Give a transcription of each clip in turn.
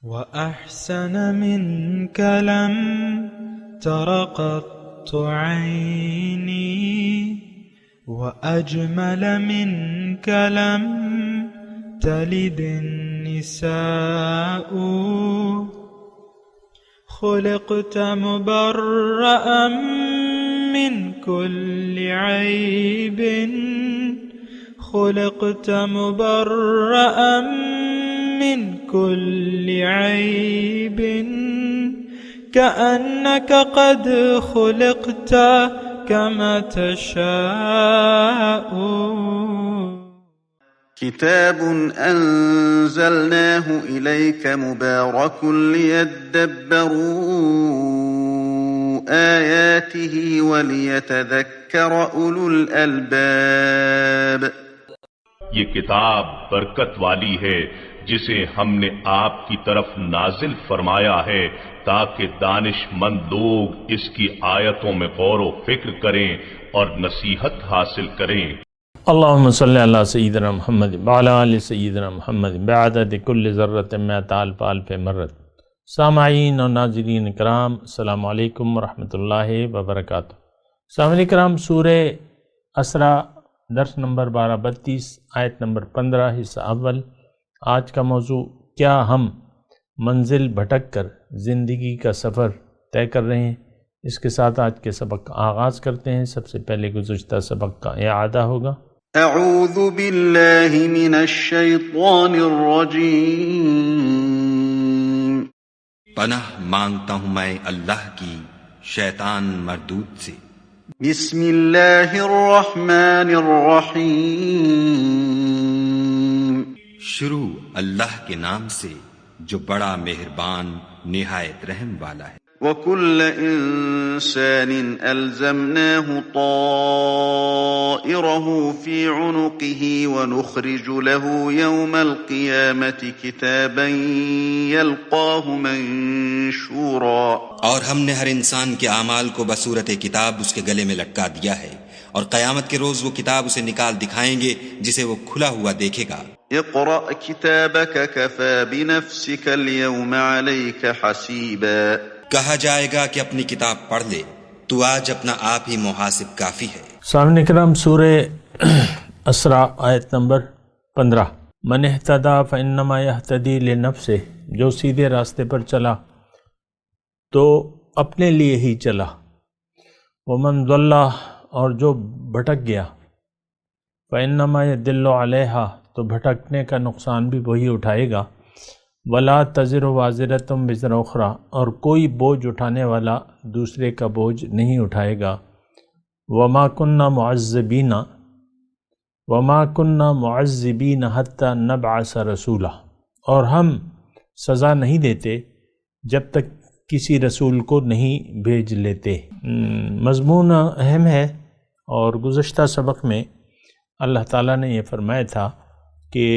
وأحسن منك لم تر قط عيني وأجمل منك لم تلد النساء خلقت مبرأ من كل عيب خلقت مبرأ من كل عيب كأنك قد خلقت كما تشاء. كتاب أنزلناه إليك مبارك ليدبروا آياته وليتذكر أولو الألباب. یہ کتاب برکت والی ہے جسے ہم نے آپ کی طرف نازل فرمایا ہے تاکہ دانش مند لوگ اس کی آیتوں میں غور و فکر کریں اور نصیحت حاصل کریں. اللہم صلی اللہ سیدنا محمد وعلی آل سیدنا محمد بعدد کل ذرۃ مئۃ الف الف مرت. سامعین اور ناظرین کرام، السلام علیکم ورحمۃ اللہ وبرکاتہ. سامعین کرام، سورہ اسراء درس نمبر 1232 آیت نمبر 15 حصہ اول. آج کا موضوع، کیا ہم منزل بھٹک کر زندگی کا سفر طے کر رہے ہیں؟ اس کے ساتھ آج کے سبق کا آغاز کرتے ہیں. سب سے پہلے گزشتہ سبق کا اعادہ ہوگا. اعوذ باللہ من الشیطان الرجیم. پناہ مانگتا ہوں میں اللہ کی شیطان مردود سے. بسم اللہ الرحمن الرحیم. شروع اللہ کے نام سے جو بڑا مہربان نہایت رحم والا ہے. وَكُلَّ إِنسَانٍ أَلْزَمْنَاهُ طَائِرَهُ فِي عُنُقِهِ وَنُخْرِجُ لَهُ يَوْمَ الْقِيَامَةِ كِتَابًا يَلْقَاهُ مَنشُورًا. اور ہم نے ہر انسان کے اعمال کو بصورت کتاب اس کے گلے میں لٹکا دیا ہے، اور قیامت کے روز وہ کتاب اسے نکال دکھائیں گے جسے وہ کھلا ہوا دیکھے گا. اقرأ كتابك كفى بنفسك اليوم عليك حسيبا. کہا جائے گا کہ اپنی کتاب پڑھ لے، تو آج اپنا آپ ہی محاسب کافی ہے. سامعین کرام، سورہ اسراء آیت نمبر 15. من اہتدی فانما یہتدی لنفسہ، جو سیدھے راستے پر چلا تو اپنے لیے ہی چلا. ومن ضل، اور جو بھٹک گیا، فانما یضل علیہا، تو بھٹکنے کا نقصان بھی وہی اٹھائے گا. ولا تزر وازرۃ وزر اخری، اور کوئی بوجھ اٹھانے والا دوسرے کا بوجھ نہیں اٹھائے گا. وما کننا معذبین حتی نبعث رسولا، اور ہم سزا نہیں دیتے جب تک کسی رسول کو نہیں بھیج لیتے. مضمون اہم ہے، اور گزشتہ سبق میں اللہ تعالیٰ نے یہ فرمایا تھا کہ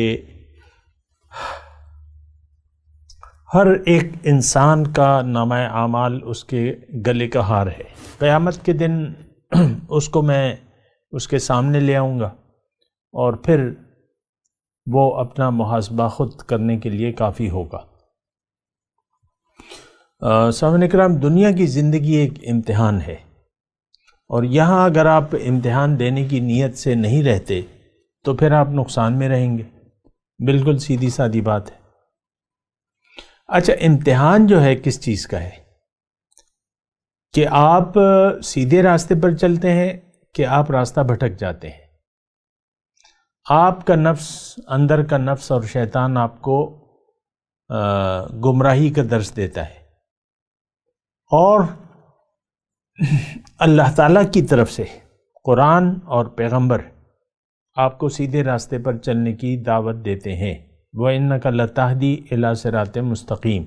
ہر ایک انسان کا نامہ اعمال اس کے گلے کا ہار ہے. قیامت کے دن اس کو میں اس کے سامنے لے آؤں گا، اور پھر وہ اپنا محاسبہ خود کرنے کے لیے کافی ہوگا. سامعین کرام، دنیا کی زندگی ایک امتحان ہے، اور یہاں اگر آپ امتحان دینے کی نیت سے نہیں رہتے تو پھر آپ نقصان میں رہیں گے. بالکل سیدھی سادی بات ہے. اچھا، امتحان جو ہے کس چیز کا ہے؟ کہ آپ سیدھے راستے پر چلتے ہیں کہ آپ راستہ بھٹک جاتے ہیں. آپ کا نفس، اندر کا نفس اور شیطان آپ کو گمراہی کا درس دیتا ہے، اور اللہ تعالیٰ کی طرف سے قرآن اور پیغمبر آپ کو سیدھے راستے پر چلنے کی دعوت دیتے ہیں. وَإِنَّكَ لَتَهْدِي إِلَى صِرَاطٍ مستقیم،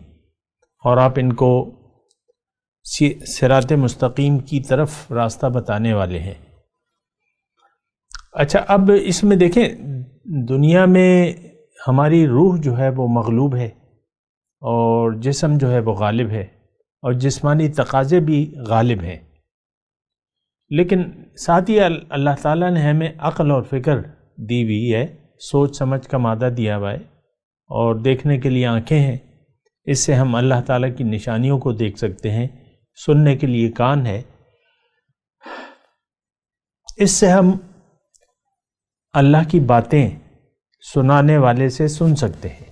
اور آپ ان کو صراط مستقیم کی طرف راستہ بتانے والے ہیں. اچھا، اب اس میں دیکھیں، دنیا میں ہماری روح جو ہے وہ مغلوب ہے، اور جسم جو ہے وہ غالب ہے، اور جسمانی تقاضے بھی غالب ہیں. لیکن ساتھ ہی اللہ تعالیٰ نے ہمیں عقل اور فکر دی ہوئی ہے، سوچ سمجھ کا مادہ دیا ہوا ہے، اور دیکھنے کے لیے آنکھیں ہیں. اس سے ہم اللہ تعالیٰ کی نشانیوں کو دیکھ سکتے ہیں، سننے کے لیے کان ہے، اس سے ہم اللہ کی باتیں سنانے والے سے سن سکتے ہیں۔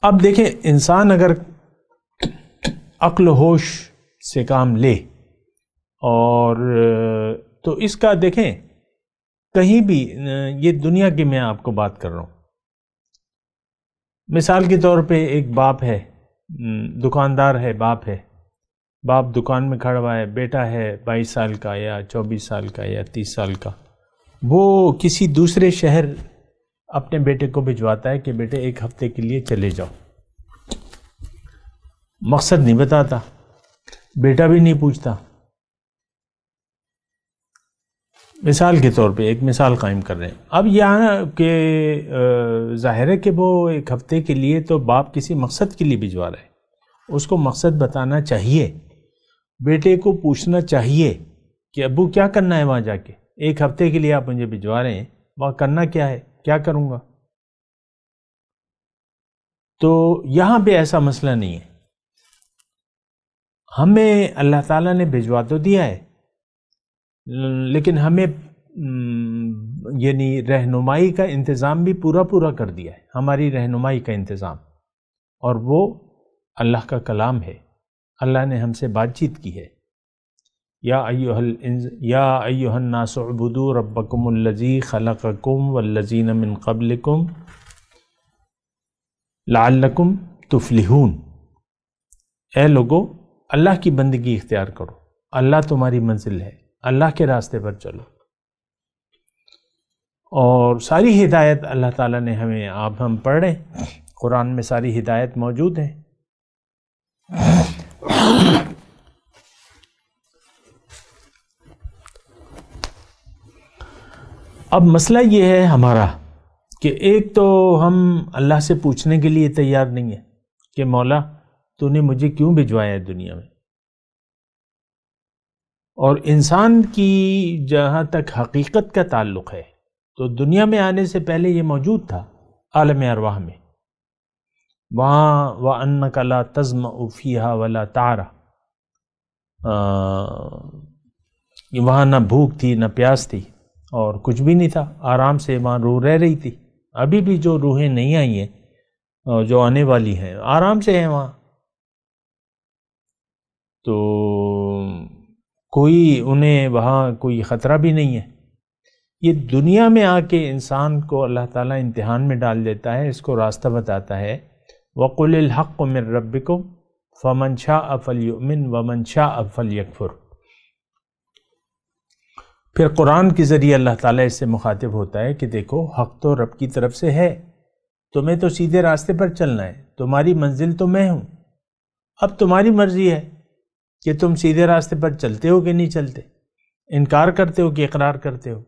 اب دیکھیں، انسان اگر عقل و ہوش سے کام لے اور تو اس کا دیکھیں کہیں بھی، یہ دنیا کی میں آپ کو بات کر رہا ہوں، مثال کے طور پہ ایک باپ ہے، دکاندار ہے، باپ دکان میں کھڑا ہوا ہے، بیٹا ہے 22 سال کا یا 24 سال کا یا 30 سال کا، وہ کسی دوسرے شہر اپنے بیٹے کو بھجواتا ہے کہ بیٹے ایک ہفتے کے لیے چلے جاؤ، مقصد نہیں بتاتا، بیٹا بھی نہیں پوچھتا۔ مثال کے طور پہ ایک مثال قائم کر رہے ہیں۔ اب یہاں کہ ظاہر ہے کہ وہ ایک ہفتے کے لیے تو باپ کسی مقصد کے لیے بھجوا رہا ہے، اس کو مقصد بتانا چاہیے، بیٹے کو پوچھنا چاہیے کہ ابو کیا کرنا ہے وہاں جا کے، ایک ہفتے کے لیے آپ مجھے بھجوا رہے ہیں، وہاں کرنا کیا ہے، کیا کروں گا؟ تو یہاں پہ ایسا مسئلہ نہیں ہے، ہمیں اللہ تعالیٰ نے بھجوا تو دیا ہے، لیکن ہمیں یعنی رہنمائی کا انتظام بھی پورا کر دیا ہے، ہماری رہنمائی کا انتظام، اور وہ اللہ کا کلام ہے، اللہ نے ہم سے بات چیت کی ہے۔ یا ایھا الناس اعبدوا ربکم الذی خلقکم والذین من قبلکم لعلکم تفلحون، اے لوگو اللہ کی بندگی اختیار کرو، اللہ تمہاری منزل ہے، اللہ کے راستے پر چلو، اور ساری ہدایت اللہ تعالیٰ نے ہمیں، آپ ہم پڑھ رہے ہیں قرآن میں ساری ہدایت موجود ہے۔ اب مسئلہ یہ ہے ہمارا کہ ایک تو ہم اللہ سے پوچھنے کے لیے تیار نہیں ہیں کہ مولا تو نے مجھے کیوں بھجوایا ہے دنیا میں، اور انسان کی جہاں تک حقیقت کا تعلق ہے تو دنیا میں آنے سے پہلے یہ موجود تھا عالم ارواح میں، وہاں وَأَنَّكَ لَا تَظْمَأُ فِيهَا وَلَا تَعْرَى، وہاں نہ بھوک تھی نہ پیاس تھی اور کچھ بھی نہیں تھا، آرام سے وہاں روح رہ رہی تھی۔ ابھی بھی جو روحیں نہیں آئی ہیں، جو آنے والی ہیں، آرام سے ہیں وہاں، تو کوئی انہیں وہاں کوئی خطرہ بھی نہیں ہے۔ یہ دنیا میں آ کے انسان کو اللہ تعالیٰ امتحان میں ڈال دیتا ہے، اس کو راستہ بتاتا ہے، وَقُلِ الْحَقُّ مِن رَبِّكُمْ فَمَنْ شَاءَ فَلْيُؤْمِنْ وَمَنْ شَاءَ فَلْيَكْفُرْ۔ پھر قرآن کے ذریعے اللہ تعالیٰ اس سے مخاطب ہوتا ہے کہ دیکھو حق تو رب کی طرف سے ہے، تمہیں تو سیدھے راستے پر چلنا ہے، تمہاری منزل تو میں ہوں، اب تمہاری مرضی ہے کہ تم سیدھے راستے پر چلتے ہو کہ نہیں چلتے، انکار کرتے ہو کہ اقرار کرتے ہو۔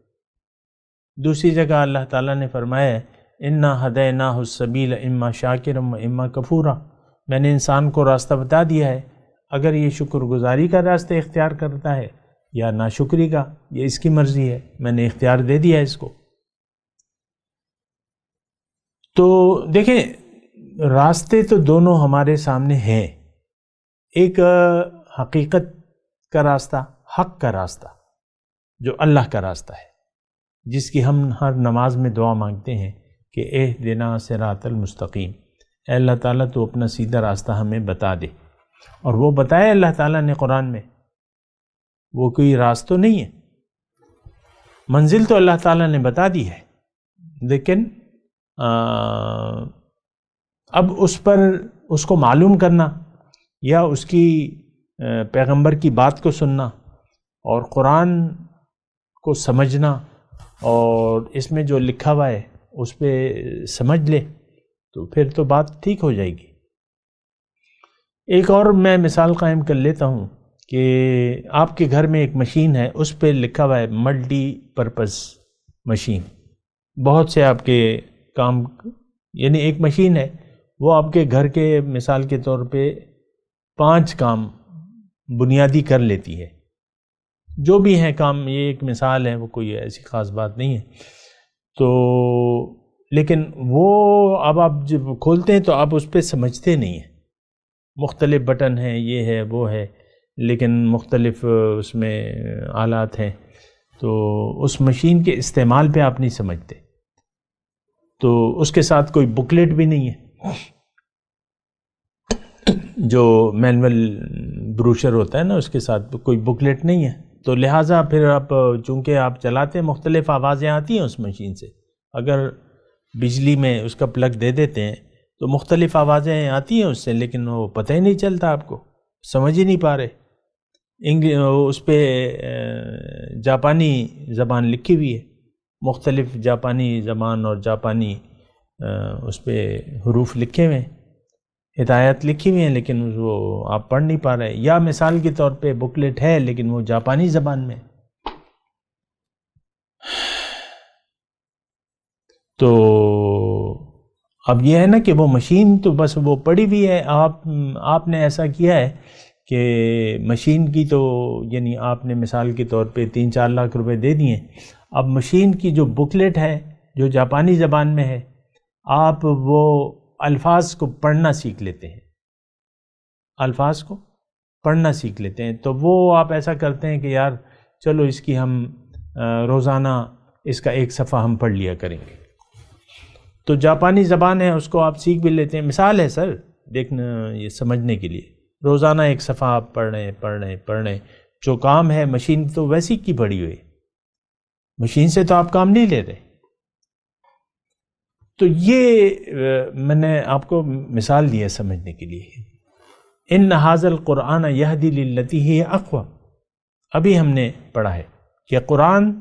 دوسری جگہ اللہ تعالیٰ نے فرمایا ہے اِنَّا هَدَيْنَاهُ السَّبِيلَ إِمَّا شَاكِرًا وَإِمَّا كَفُورًا، میں نے انسان کو راستہ بتا دیا ہے، اگر یہ شکر گزاری کا راستہ اختیار کرتا ہے یا ناشکری کا، یہ اس کی مرضی ہے، میں نے اختیار دے دیا اس کو۔ تو دیکھیں راستے تو دونوں ہمارے سامنے ہیں، ایک حقیقت کا راستہ، حق کا راستہ جو اللہ کا راستہ ہے، جس کی ہم ہر نماز میں دعا مانگتے ہیں کہ اہدنا صراط المستقیم، اے اللہ تعالیٰ تو اپنا سیدھا راستہ ہمیں بتا دے، اور وہ بتایا اللہ تعالیٰ نے قرآن میں، وہ کوئی راستہ تو نہیں ہے، منزل تو اللہ تعالیٰ نے بتا دی ہے، لیکن اب اس کو معلوم کرنا یا اس کی پیغمبر کی بات کو سننا اور قرآن کو سمجھنا اور اس میں جو لکھا ہوا ہے اس پہ سمجھ لے تو پھر تو بات ٹھیک ہو جائے گی۔ ایک اور میں مثال قائم کر لیتا ہوں کہ آپ کے گھر میں ایک مشین ہے، اس پہ لکھا ہوا ہے ملٹی پرپز مشین، بہت سے آپ کے کام، یعنی ایک مشین ہے وہ آپ کے گھر کے مثال کے طور پہ 5 کام بنیادی کر لیتی ہے، جو بھی ہیں کام، یہ ایک مثال ہے، وہ کوئی ایسی خاص بات نہیں ہے۔ تو لیکن وہ اب آپ جب کھولتے ہیں تو آپ اس پہ سمجھتے نہیں ہیں. مختلف بٹن ہیں، یہ ہے وہ ہے، لیکن مختلف اس میں آلات ہیں، تو اس مشین کے استعمال پہ آپ نہیں سمجھتے. تو اس کے ساتھ کوئی بکلیٹ بھی نہیں ہے، جو مینول بروشر ہوتا ہے نا، اس کے ساتھ کوئی بکلیٹ نہیں ہے. تو لہٰذا پھر آپ چونکہ آپ چلاتے ہیں، مختلف آوازیں آتی ہیں اس مشین سے. اگر بجلی میں اس کا پلگ دے دیتے ہیں تو مختلف آوازیں آتی ہیں اس سے، لیکن وہ پتہ ہی نہیں چلتا، آپ کو سمجھ ہی نہیں پا رہے. اس پہ جاپانی زبان لکھی ہوئی ہے، مختلف جاپانی زبان اور جاپانی اس پہ حروف لکھے ہوئے ہیں، ہدایت لکھی ہوئی ہیں، لیکن وہ آپ پڑھ نہیں پا رہے. یا مثال کے طور پہ بکلیٹ ہے لیکن وہ جاپانی زبان میں. تو اب یہ ہے نا کہ وہ مشین تو بس وہ پڑی ہوئی ہے. آپ نے ایسا کیا ہے کہ مشین کی تو یعنی آپ نے مثال کے طور پہ 3-4 لاکھ روپے دے دیے. اب مشین کی جو بکلیٹ ہے جو جاپانی زبان میں ہے، آپ وہ الفاظ کو پڑھنا سیکھ لیتے ہیں، الفاظ کو پڑھنا سیکھ لیتے ہیں. تو وہ آپ ایسا کرتے ہیں کہ یار چلو اس کی ہم روزانہ اس کا 1 صفحہ ہم پڑھ لیا کریں گے. تو جاپانی زبان ہے، اس کو آپ سیکھ بھی لیتے ہیں. مثال ہے سر، دیکھنا یہ سمجھنے کے لیے. روزانہ 1 صفحہ آپ پڑھ رہے ہیں. جو کام ہے مشین تو ویسی کی پڑی ہوئی، مشین سے تو آپ کام نہیں لے رہے. تو یہ میں نے آپ کو مثال دی ہے سمجھنے کے لیے. ان ھذا القرآن یہدی للتی ہی اقوم. ابھی ہم نے پڑھا ہے کہ قرآن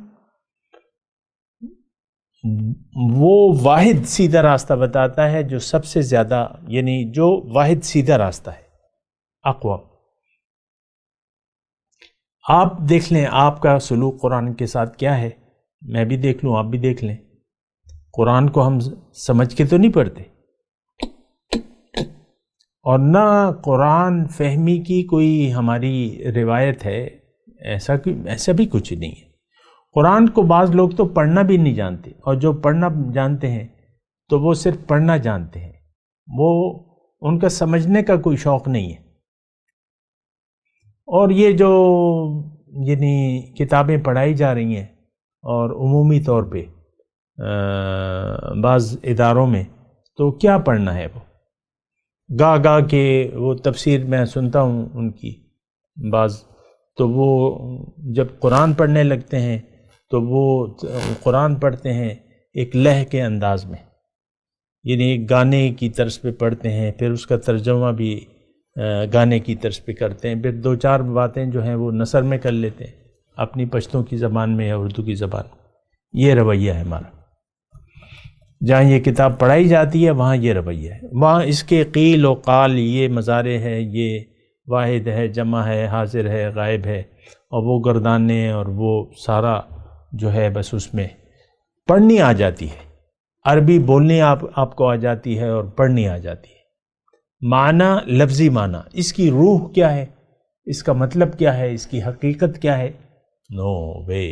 وہ واحد سیدھا راستہ بتاتا ہے جو سب سے زیادہ، یعنی جو واحد سیدھا راستہ ہے. اقوم. آپ دیکھ لیں آپ کا سلوک قرآن کے ساتھ کیا ہے، میں بھی دیکھ لوں، آپ بھی دیکھ لیں. قرآن کو ہم سمجھ کے تو نہیں پڑھتے، اور نہ قرآن فہمی کی کوئی ہماری روایت ہے، ایسا بھی کچھ نہیں ہے. قرآن کو بعض لوگ تو پڑھنا بھی نہیں جانتے، اور جو پڑھنا جانتے ہیں تو وہ صرف پڑھنا جانتے ہیں، وہ ان کا سمجھنے کا کوئی شوق نہیں ہے. اور یہ جو یعنی کتابیں پڑھائی جا رہی ہیں اور عمومی طور پہ بعض اداروں میں، تو کیا پڑھنا ہے؟ وہ گاہ کے وہ تفسیر میں سنتا ہوں ان کی بعض، تو وہ جب قرآن پڑھنے لگتے ہیں تو وہ قرآن پڑھتے ہیں ایک لہہ کے انداز میں، یعنی ایک گانے کی طرز پہ پڑھتے ہیں، پھر اس کا ترجمہ بھی گانے کی طرز پہ کرتے ہیں، پھر 2-4 باتیں جو ہیں وہ نثر میں کر لیتے ہیں اپنی پشتوں کی زبان میں یا اردو کی زبان. یہ رویہ ہے ہمارا. جہاں یہ کتاب پڑھائی جاتی ہے وہاں یہ رویہ ہے. وہاں اس کے قیل و قال، یہ مضارع ہے، یہ واحد ہے، جمع ہے، حاضر ہے، غائب ہے، اور وہ گردانے اور وہ سارا جو ہے بس اس میں پڑھنی آ جاتی ہے. عربی بولنی آپ کو آ جاتی ہے اور پڑھنی آ جاتی ہے. معنی، لفظی معنی، اس کی روح کیا ہے، اس کا مطلب کیا ہے، اس کی حقیقت کیا ہے، نو وے.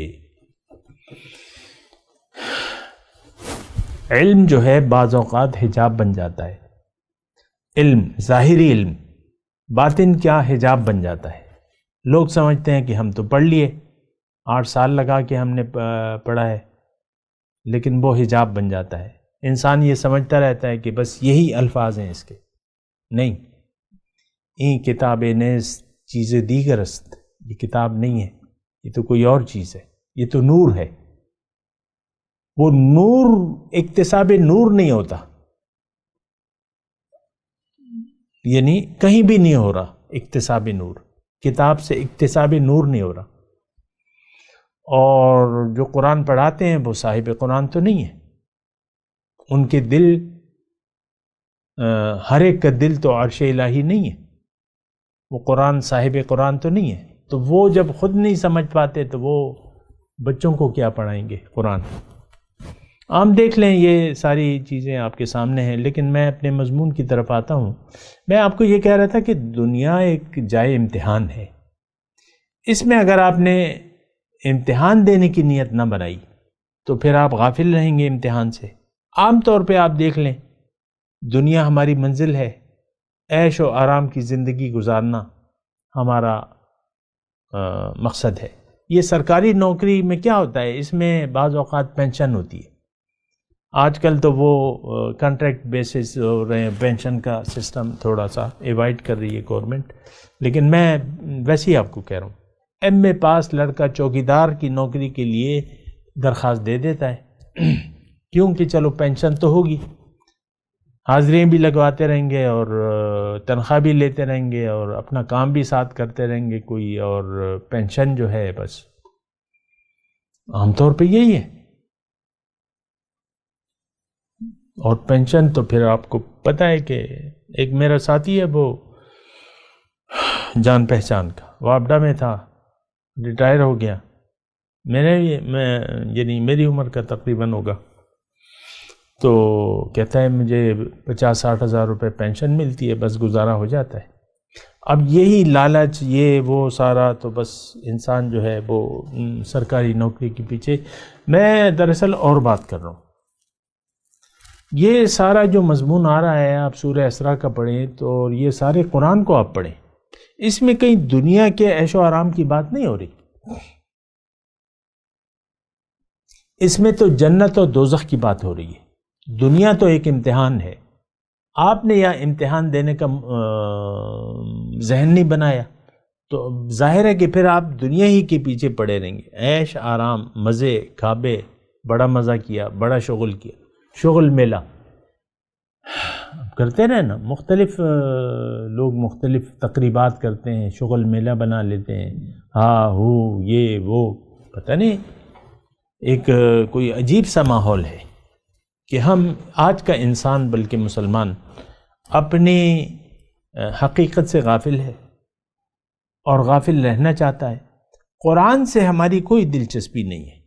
علم جو ہے بعض اوقات حجاب بن جاتا ہے. علم، ظاہری علم، باطن کیا حجاب بن جاتا ہے. لوگ سمجھتے ہیں کہ ہم تو پڑھ لیے، 8 سال لگا کے ہم نے پڑھا ہے، لیکن وہ حجاب بن جاتا ہے. انسان یہ سمجھتا رہتا ہے کہ بس یہی الفاظ ہیں اس کے. نہیں، این کتاب نیز چیز دیگر است. یہ کتاب نہیں ہے، یہ تو کوئی اور چیز ہے، یہ تو نور ہے. وہ نور اکتساب نور نہیں ہوتا، یعنی کہیں بھی نہیں ہو رہا اکتساب نور. کتاب سے اکتساب نور نہیں ہو رہا. اور جو قرآن پڑھاتے ہیں وہ صاحب قرآن تو نہیں ہے. ان کے دل، ہر ایک کا دل تو عرش الہی نہیں ہے. وہ قرآن صاحب قرآن تو نہیں ہے. تو وہ جب خود نہیں سمجھ پاتے تو وہ بچوں کو کیا پڑھائیں گے قرآن. آپ دیکھ لیں یہ ساری چیزیں آپ کے سامنے ہیں. لیکن میں اپنے مضمون کی طرف آتا ہوں. میں آپ کو یہ کہہ رہا تھا کہ دنیا ایک جائے امتحان ہے. اس میں اگر آپ نے امتحان دینے کی نیت نہ بنائی تو پھر آپ غافل رہیں گے امتحان سے. عام طور پہ آپ دیکھ لیں، دنیا ہماری منزل ہے، عیش و آرام کی زندگی گزارنا ہمارا مقصد ہے۔ یہ سرکاری نوکری میں کیا ہوتا ہے، اس میں بعض اوقات پینشن ہوتی ہے، آج کل تو وہ کانٹریکٹ بیسس ہو رہے ہیں، پینشن کا سسٹم تھوڑا سا ایوائڈ کر رہی ہے گورنمنٹ، لیکن میں ویسے ہی آپ کو کہہ رہا ہوں، ایم اے پاس لڑکا چوکیدار کی نوکری کے لیے درخواست دے دیتا ہے، کیونکہ چلو پینشن تو ہوگی، حاضریاں بھی لگواتے رہیں گے اور تنخواہ بھی لیتے رہیں گے اور اپنا کام بھی ساتھ کرتے رہیں گے کوئی، اور پینشن جو ہے بس عام طور پہ یہی ہے۔ اور پینشن تو پھر آپ کو پتہ ہے کہ ایک میرا ساتھی ہے، وہ جان پہچان کا، وابڈا میں تھا، ریٹائر ہو گیا، یعنی میری عمر کا تقریباً ہوگا، تو کہتا ہے مجھے 50-60 ہزار روپے پینشن ملتی ہے، بس گزارا ہو جاتا ہے۔ اب یہی لالچ، یہ وہ سارا، تو بس انسان جو ہے وہ سرکاری نوکری کے پیچھے۔ میں دراصل اور بات کر رہا ہوں، یہ سارا جو مضمون آ رہا ہے، آپ سورہ اسراء کا پڑھیں تو یہ سارے قرآن کو آپ پڑھیں، اس میں کہیں دنیا کے عیش و آرام کی بات نہیں ہو رہی، اس میں تو جنت اور دوزخ کی بات ہو رہی ہے۔ دنیا تو ایک امتحان ہے، آپ نے یا امتحان دینے کا ذہن نہیں بنایا تو ظاہر ہے کہ پھر آپ دنیا ہی کے پیچھے پڑے رہیں گے، عیش آرام، مزے کھابے، بڑا مزہ کیا، بڑا شغل کیا، شغل میلہ کرتے رہے نا، مختلف لوگ مختلف تقریبات کرتے ہیں، شغل میلہ بنا لیتے ہیں، ہاں ہو یہ وہ، پتہ نہیں، ایک کوئی عجیب سا ماحول ہے کہ ہم آج کا انسان بلکہ مسلمان اپنی حقیقت سے غافل ہے اور غافل رہنا چاہتا ہے۔ قرآن سے ہماری کوئی دلچسپی نہیں ہے۔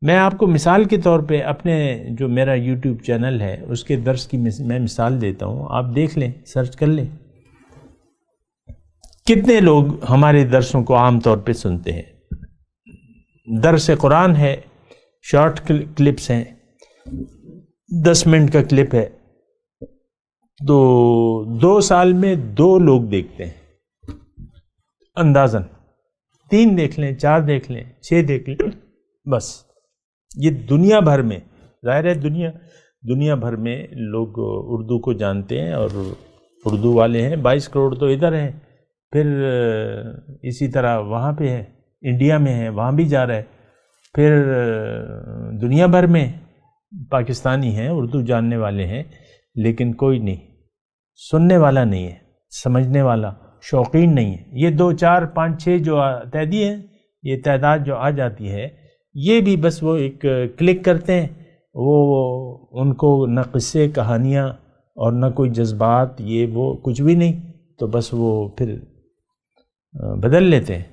میں آپ کو مثال کے طور پہ اپنے جو میرا یوٹیوب چینل ہے اس کے درس کی میں مثال دیتا ہوں، آپ دیکھ لیں، سرچ کر لیں، کتنے لوگ ہمارے درسوں کو عام طور پہ سنتے ہیں۔ درس قرآن ہے، شارٹ کلپس ہیں، 10 منٹ کا کلپ ہے، تو 2 سال میں 2 لوگ دیکھتے ہیں اندازاً، 3 دیکھ لیں، 4 دیکھ لیں، 6 دیکھ لیں، بس۔ یہ دنیا بھر میں، ظاہر ہے دنیا بھر میں لوگ اردو کو جانتے ہیں اور اردو والے ہیں، 22 کروڑ تو ادھر ہیں، پھر اسی طرح وہاں پہ ہے، انڈیا میں ہے، وہاں بھی جا رہا ہے، پھر دنیا بھر میں پاکستانی ہیں، اردو جاننے والے ہیں، لیکن کوئی نہیں، سننے والا نہیں ہے، سمجھنے والا، شوقین نہیں ہے۔ یہ 2 4 5 6 جو تعداد ہے، یہ تعداد جو آ جاتی ہے، یہ بھی بس وہ ایک کلک کرتے ہیں، وہ ان کو نہ قصے کہانیاں اور نہ کوئی جذبات، یہ وہ کچھ بھی نہیں، تو بس وہ پھر بدل لیتے ہیں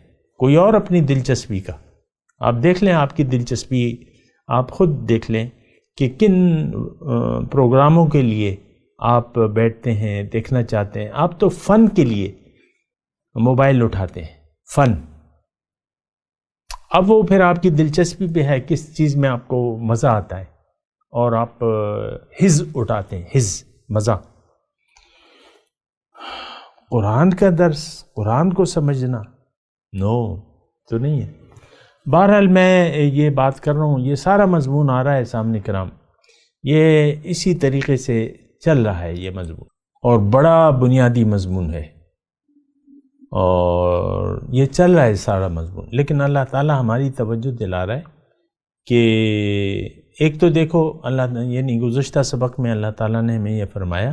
کوئی اور اپنی دلچسپی کا۔ آپ دیکھ لیں، آپ کی دلچسپی آپ خود دیکھ لیں کہ کن پروگراموں کے لیے آپ بیٹھتے ہیں، دیکھنا چاہتے ہیں۔ آپ تو فن کے لیے موبائل اٹھاتے ہیں، فن۔ اب وہ پھر آپ کی دلچسپی پہ ہے کس چیز میں آپ کو مزہ آتا ہے، اور آپ حز اٹھاتے ہیں، حز، مزہ۔ قرآن کا درس، قرآن کو سمجھنا، نو تو نہیں ہے۔ بہرحال میں یہ بات کر رہا ہوں، یہ سارا مضمون آ رہا ہے سامنے کرام، یہ اسی طریقے سے چل رہا ہے یہ مضمون، اور بڑا بنیادی مضمون ہے، اور یہ چل رہا ہے سارا مضمون۔ لیکن اللہ تعالیٰ ہماری توجہ دلا رہا ہے کہ ایک تو دیکھو، یعنی گزشتہ سبق میں اللہ تعالیٰ نے ہمیں یہ فرمایا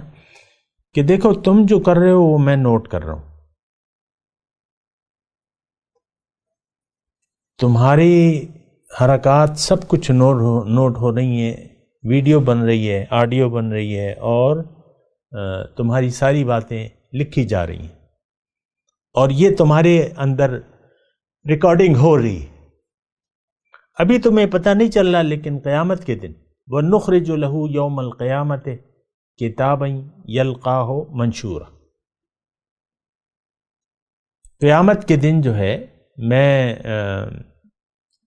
کہ دیکھو تم جو کر رہے ہو وہ میں نوٹ کر رہا ہوں، تمہاری حرکات سب کچھ نوٹ ہو رہی ہیں، ویڈیو بن رہی ہے، آڈیو بن رہی ہے، اور تمہاری ساری باتیں لکھی جا رہی ہیں، اور یہ تمہارے اندر ریکارڈنگ ہو رہی ہے۔ ابھی تمہیں پتہ نہیں چل رہا، لیکن قیامت کے دن وَنُخْرِجُ لَهُ يَوْمَ الْقِيَامَةِ كِتَابًا يَلْقَاهُ مَنشُورًا۔ قیامت کے دن جو ہے، میں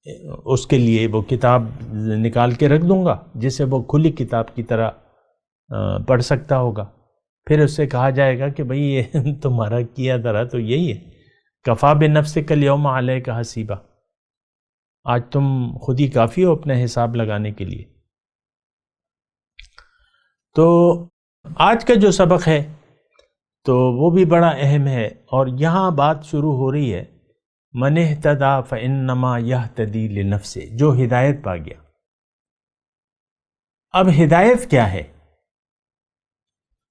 اس کے لیے وہ کتاب نکال کے رکھ دوں گا جسے وہ کھلی کتاب کی طرح پڑھ سکتا ہوگا. پھر اس سے کہا جائے گا کہ بھئی یہ تمہارا کیا درا تو یہی ہے، کفا بنفسک الیوم علیک حسیبا، آج تم خود ہی کافی ہو اپنے حساب لگانے کے لیے. تو آج کا جو سبق ہے تو وہ بھی بڑا اہم ہے، اور یہاں بات شروع ہو رہی ہے من اہتدی فانما یہتدی لنفسہ، جو ہدایت پا گیا. اب ہدایت کیا ہے؟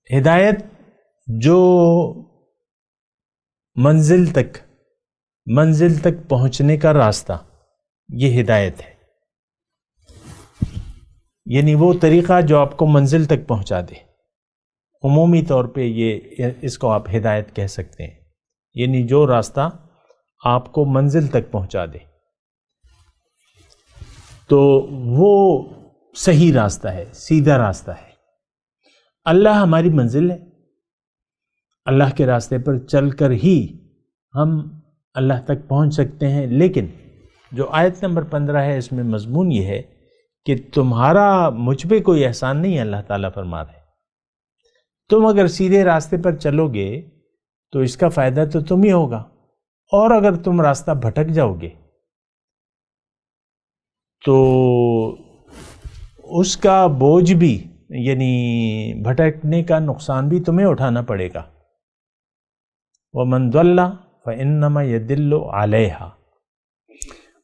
ہدایت جو منزل تک پہنچنے کا راستہ، یہ ہدایت ہے. یعنی وہ طریقہ جو آپ کو منزل تک پہنچا دے. عمومی طور پہ اس کو آپ ہدایت کہہ سکتے ہیں، یعنی جو راستہ آپ کو منزل تک پہنچا دے تو وہ صحیح راستہ ہے، سیدھا راستہ ہے. اللہ ہماری منزل ہے، اللہ کے راستے پر چل کر ہی ہم اللہ تک پہنچ سکتے ہیں. لیکن جو آیت نمبر 15 ہے اس میں مضمون یہ ہے کہ تمہارا مجھ پہ کوئی احسان نہیں ہے. اللہ تعالیٰ فرما رہے ہیں تم اگر سیدھے راستے پر چلو گے تو اس کا فائدہ تو تم ہی ہوگا، اور اگر تم راستہ بھٹک جاؤ گے تو اس کا بوجھ بھی، یعنی بھٹکنے کا نقصان بھی تمہیں اٹھانا پڑے گا. وَمَنْ ضَلَّ فَإِنَّمَا يَدِلُّ عَلَيْهَا.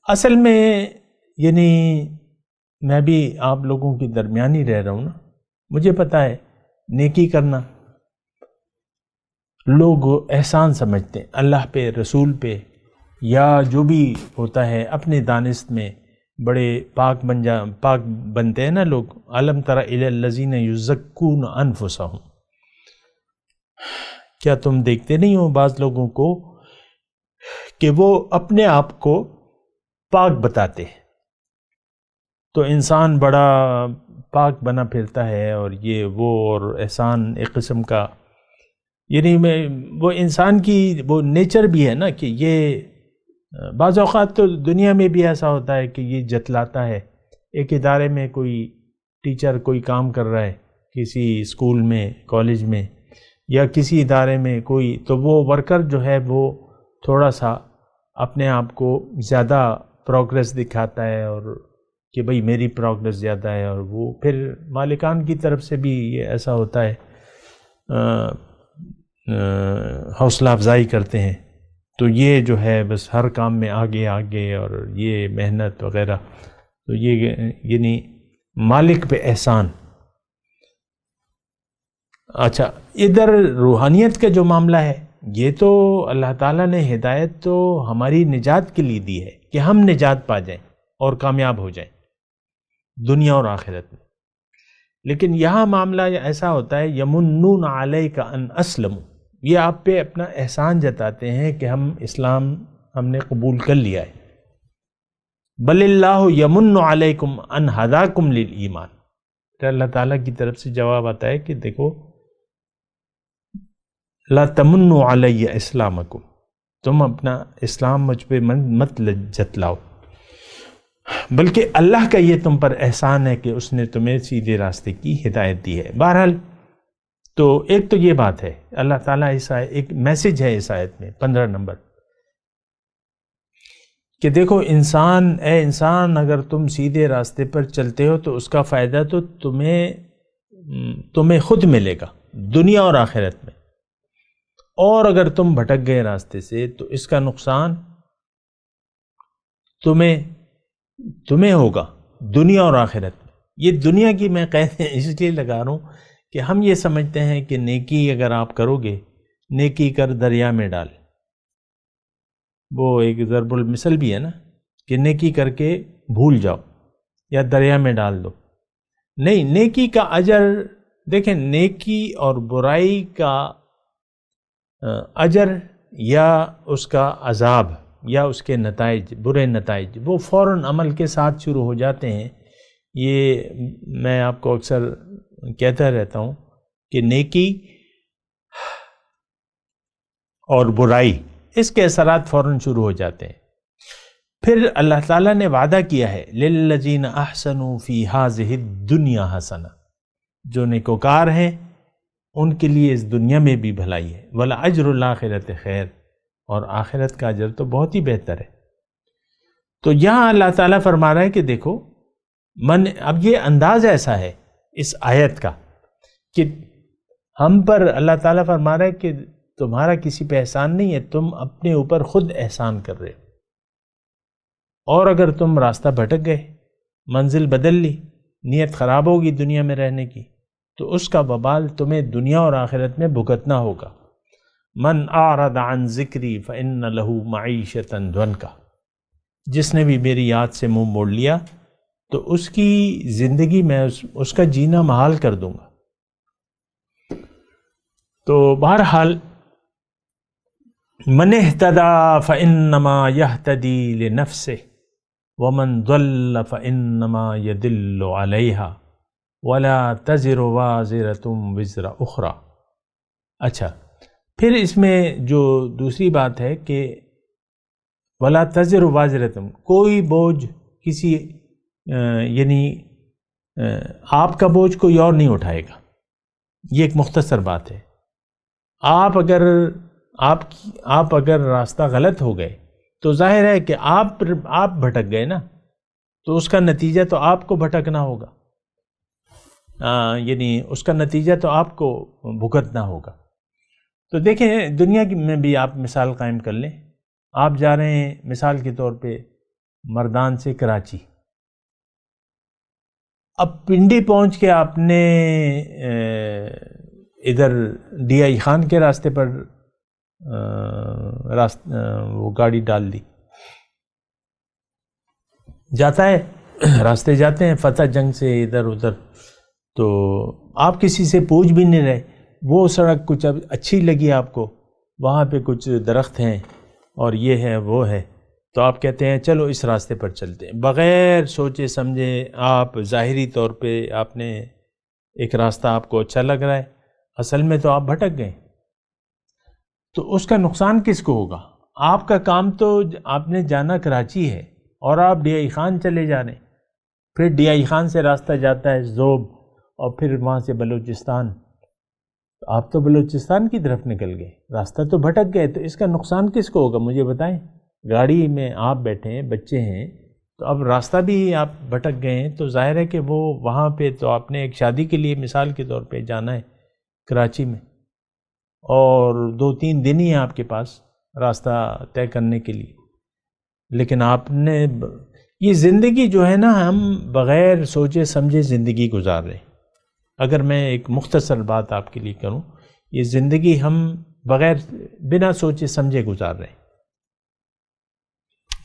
اصل میں یعنی میں بھی آپ لوگوں کے درمیان ہی رہ رہا ہوں نا، مجھے پتہ ہے نیکی کرنا لوگ احسان سمجھتے ہیں اللہ پہ، رسول پہ، یا جو بھی ہوتا ہے اپنے دانست میں بڑے پاک بنتے ہیں نا لوگ. الم تر الی الذین یزکون انفسہم، کیا تم دیکھتے نہیں ہو بعض لوگوں کو کہ وہ اپنے آپ کو پاک بتاتے ہیں؟ تو انسان بڑا پاک بنا پھرتا ہے، اور یہ وہ، اور احسان ایک قسم کا، یعنی وہ انسان کی وہ نیچر بھی ہے نا کہ یہ بعض اوقات تو دنیا میں بھی ایسا ہوتا ہے کہ یہ جتلاتا ہے. ایک ادارے میں کوئی ٹیچر کوئی کام کر رہا ہے، کسی اسکول میں، کالج میں، یا کسی ادارے میں کوئی، تو وہ ورکر جو ہے وہ تھوڑا سا اپنے آپ کو زیادہ پروگریس دکھاتا ہے، اور کہ بھئی میری پروگریس زیادہ ہے، اور وہ پھر مالکان کی طرف سے بھی یہ ایسا ہوتا ہے، حوصلہ افزائی کرتے ہیں. تو یہ جو ہے بس ہر کام میں آگے آگے، اور یہ محنت وغیرہ، تو یہ یعنی مالک پہ احسان. اچھا، ادھر روحانیت کا جو معاملہ ہے، یہ تو اللہ تعالیٰ نے ہدایت تو ہماری نجات کے لیے دی ہے کہ ہم نجات پا جائیں اور کامیاب ہو جائیں دنیا اور آخرت میں. لیکن یہاں معاملہ ایسا ہوتا ہے یمنون علیک ان اسلموا، یہ آپ پہ اپنا احسان جتاتے ہیں کہ ہم نے قبول کر لیا ہے. بل اللہ یمن علیکم ان ہداکم للایمان، تو اللہ تعالیٰ کی طرف سے جواب آتا ہے کہ دیکھو لا تمنوا علی اسلامکم، تم اپنا اسلام مجھ پہ مت جتلاؤ، بلکہ اللہ کا یہ تم پر احسان ہے کہ اس نے تمہیں سیدھے راستے کی ہدایت دی ہے. بہرحال تو ایک تو یہ بات ہے، اللہ تعالیٰ ایک میسج ہے اس آیت میں 15 نمبر، کہ دیکھو اے انسان اگر تم سیدھے راستے پر چلتے ہو تو اس کا فائدہ تو تمہیں خود ملے گا دنیا اور آخرت میں، اور اگر تم بھٹک گئے راستے سے تو اس کا نقصان تمہیں ہوگا دنیا اور آخرت میں. یہ دنیا کی میں قید اس لیے لگا رہا ہوں کہ ہم یہ سمجھتے ہیں کہ نیکی اگر آپ کرو گے، نیکی کر دریا میں ڈال، وہ ایک ضرب المثل بھی ہے نا کہ نیکی کر کے بھول جاؤ یا دریا میں ڈال دو. نہیں، نیکی کا اجر دیکھیں، نیکی اور برائی کا اجر یا اس کا عذاب یا اس کے نتائج، برے نتائج، وہ فوراً عمل کے ساتھ شروع ہو جاتے ہیں. یہ میں آپ کو اکثر کہتا رہتا ہوں کہ نیکی اور برائی، اس کے اثرات فوراً شروع ہو جاتے ہیں. پھر اللہ تعالیٰ نے وعدہ کیا ہے للذین احسنوا فی ہذہ الدنیا حسنہ، جو نیکوکار ہیں ان کے لیے اس دنیا میں بھی بھلائی ہے، ولاجر الآخرۃ خیر، اور آخرت کا اجر تو بہت ہی بہتر ہے۔ تو یہاں اللہ تعالیٰ فرما رہا ہے کہ دیکھو اب یہ انداز ایسا ہے اس آیت کا کہ ہم پر اللہ تعالیٰ فرما رہا ہے کہ تمہارا کسی پہ احسان نہیں ہے، تم اپنے اوپر خود احسان کر رہے ہو، اور اگر تم راستہ بھٹک گئے، منزل بدل لی، نیت خراب ہوگی دنیا میں رہنے کی، تو اس کا وبال تمہیں دنیا اور آخرت میں بھگتنا ہوگا۔ من اعرض عن ذکری فإن له معیشۃ ضنکا، جس نے بھی میری یاد سے منہ موڑ لیا تو اس کی زندگی میں اس کا جینا محال کر دوں گا۔ تو بہرحال من اهتدى فإنما يهتدي لنفسه ومن ضل فإنما يدل عليها ولا تزر وازرة وزر أخرى۔ اچھا، پھر اس میں جو دوسری بات ہے کہ ولا تزر وازرة، کوئی بوجھ کسی یعنی آپ کا بوجھ کوئی اور نہیں اٹھائے گا۔ یہ ایک مختصر بات ہے۔ آپ اگر راستہ غلط ہو گئے تو ظاہر ہے کہ آپ بھٹک گئے نا، تو اس کا نتیجہ تو آپ کو بھٹکنا ہوگا، یعنی اس کا نتیجہ تو آپ کو بھگتنا ہوگا۔ تو دیکھیں دنیا میں بھی آپ مثال قائم کر لیں، آپ جا رہے ہیں مثال کے طور پہ مردان سے کراچی، اب پنڈی پہنچ کے آپ نے ادھر ڈی آئی خان کے راستے پر وہ گاڑی ڈال دی، جاتا ہے راستے جاتے ہیں فتح جنگ سے ادھر ادھر، تو آپ کسی سے پوچھ بھی نہیں رہے، وہ سڑک کچھ اب اچھی لگی آپ کو، وہاں پہ کچھ درخت ہیں اور یہ ہے وہ ہے، تو آپ کہتے ہیں چلو اس راستے پر چلتے ہیں، بغیر سوچے سمجھے آپ ظاہری طور پہ آپ نے ایک راستہ آپ کو اچھا لگ رہا ہے، اصل میں تو آپ بھٹک گئے، تو اس کا نقصان کس کو ہوگا؟ آپ کا کام تو آپ نے جانا کراچی ہے اور آپ ڈی آئی خان چلے جا رہے ہیں، پھر ڈی آئی خان سے راستہ جاتا ہے زوب اور پھر وہاں سے بلوچستان، آپ تو بلوچستان کی طرف نکل گئے، راستہ تو بھٹک گئے، تو اس کا نقصان کس کو ہوگا مجھے بتائیں؟ گاڑی میں آپ بیٹھے ہیں، بچے ہیں، تو اب راستہ بھی آپ بھٹک گئے ہیں، تو ظاہر ہے کہ وہ وہاں پہ تو آپ نے ایک شادی کے لیے مثال کے طور پہ جانا ہے کراچی میں، اور 2-3 دن ہی ہیں آپ کے پاس راستہ طے کرنے کے لیے، لیکن آپ نے یہ زندگی جو ہے نا، ہم بغیر سوچے سمجھے زندگی گزار رہے ہیں۔ اگر میں ایک مختصر بات آپ کے لیے کروں، یہ زندگی ہم بنا سوچے سمجھے گزار رہے ہیں۔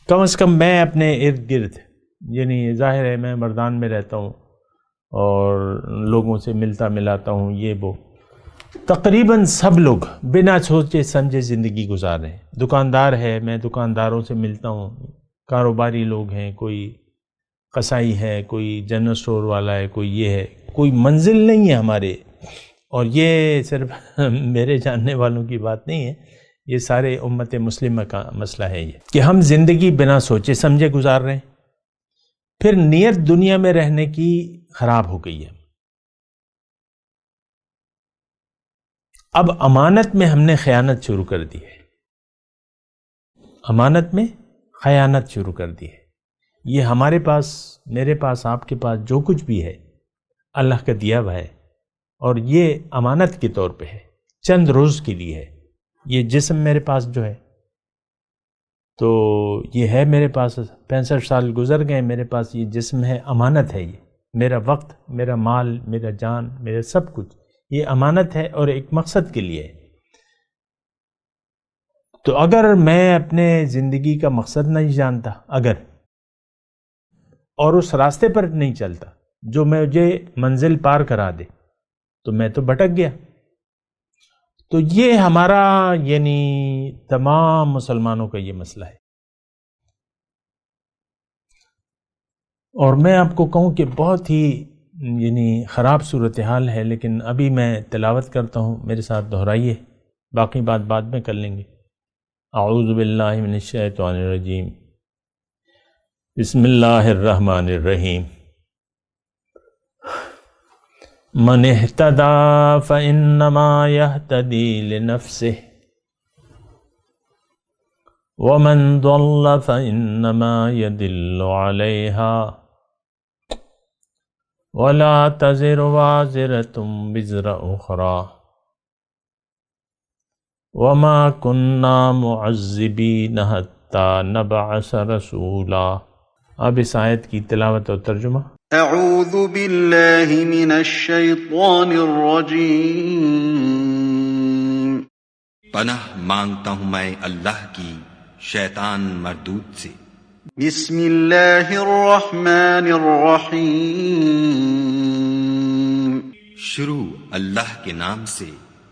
کم از کم میں اپنے ارد گرد، یعنی ظاہر ہے میں مردان میں رہتا ہوں اور لوگوں سے ملتا ملاتا ہوں، یہ وہ، تقریباً سب لوگ بنا سوچے سمجھے زندگی گزار رہے ہیں۔ دکاندار ہے، میں دکانداروں سے ملتا ہوں، کاروباری لوگ ہیں، کوئی قصائی ہے، کوئی جنرل اسٹور والا ہے، کوئی یہ ہے، کوئی منزل نہیں ہے ہمارے، اور یہ صرف میرے جاننے والوں کی بات نہیں ہے، یہ سارے امت مسلمہ کا مسئلہ ہے، یہ کہ ہم زندگی بنا سوچے سمجھے گزار رہے ہیں۔ پھر نیت دنیا میں رہنے کی خراب ہو گئی ہے۔ اب امانت میں ہم نے خیانت شروع کر دی ہے، امانت میں خیانت شروع کر دی ہے۔ یہ ہمارے پاس، میرے پاس، آپ کے پاس جو کچھ بھی ہے اللہ کا دیا ہوا ہے، اور یہ امانت کے طور پہ ہے، چند روز کے لیے ہے۔ یہ جسم میرے پاس جو ہے، تو یہ ہے میرے پاس، 65 سال گزر گئے، میرے پاس یہ جسم ہے، امانت ہے، یہ میرا وقت، میرا مال، میرا جان، میرا سب کچھ یہ امانت ہے اور ایک مقصد کے لیے ہے۔ تو اگر میں اپنے زندگی کا مقصد نہیں جانتا، اور اس راستے پر نہیں چلتا جو مجھے منزل پار کرا دے، تو میں تو بھٹک گیا۔ تو یہ ہمارا، یعنی تمام مسلمانوں کا یہ مسئلہ ہے۔ اور میں آپ کو کہوں کہ بہت ہی یعنی خراب صورتحال ہے، لیکن ابھی میں تلاوت کرتا ہوں، میرے ساتھ دہرائیے، باقی بات بعد میں کر لیں گے۔ اعوذ باللہ من الشیطان الرجیم۔ بسم اللہ الرحمن الرحیم من اہتدی فإنما یہتدی لنفسہ ومن ضل فإنما يضل عليها ولا تزر وازرة وزر أخرى وما كنا معذبين حتى نبعث رسولا۔ اب اس آیت کی تلاوت و ترجمہ۔ اعوذ باللہ من الشیطان الرجیم۔ پناہ مانگتا ہوں میں اللہ کی شیطان مردود سے۔ بسم اللہ الرحمن الرحیم۔ شروع اللہ کے نام سے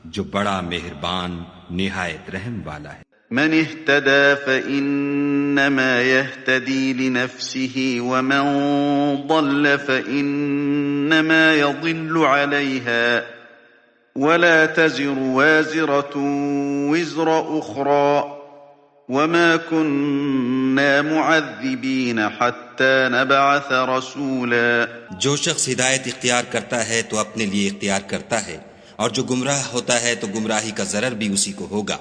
جو بڑا مہربان نہایت رحم والا ہے۔ من اهتدى فإنما يهتدي لنفسه ومن ضل فإنما يضل عليها ولا تزر وازرة وزر أخرى وما كنا معذبين حتى نبعث رسولا۔ جو شخص ہدایت اختیار کرتا ہے تو اپنے لیے اختیار کرتا ہے، اور جو گمراہ ہوتا ہے تو گمراہی کا ضرر بھی اسی کو ہوگا،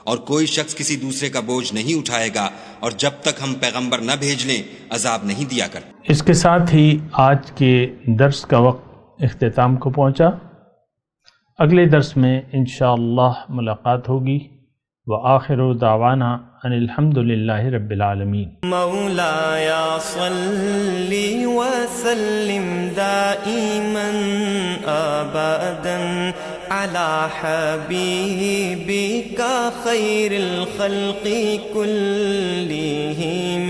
اور کوئی شخص کسی دوسرے کا بوجھ نہیں اٹھائے گا، اور جب تک ہم پیغمبر نہ بھیج لیں عذاب نہیں دیا کرتے۔ اس کے ساتھ ہی آج کے درس کا وقت اختتام کو پہنچا۔ اگلے درس میں انشاءاللہ ملاقات ہوگی۔ وآخر دعوانا ان الحمد للہ رب العالمین۔ مولاي صل وسلم دائما ابدا على حبيبك خير الخلق كلهم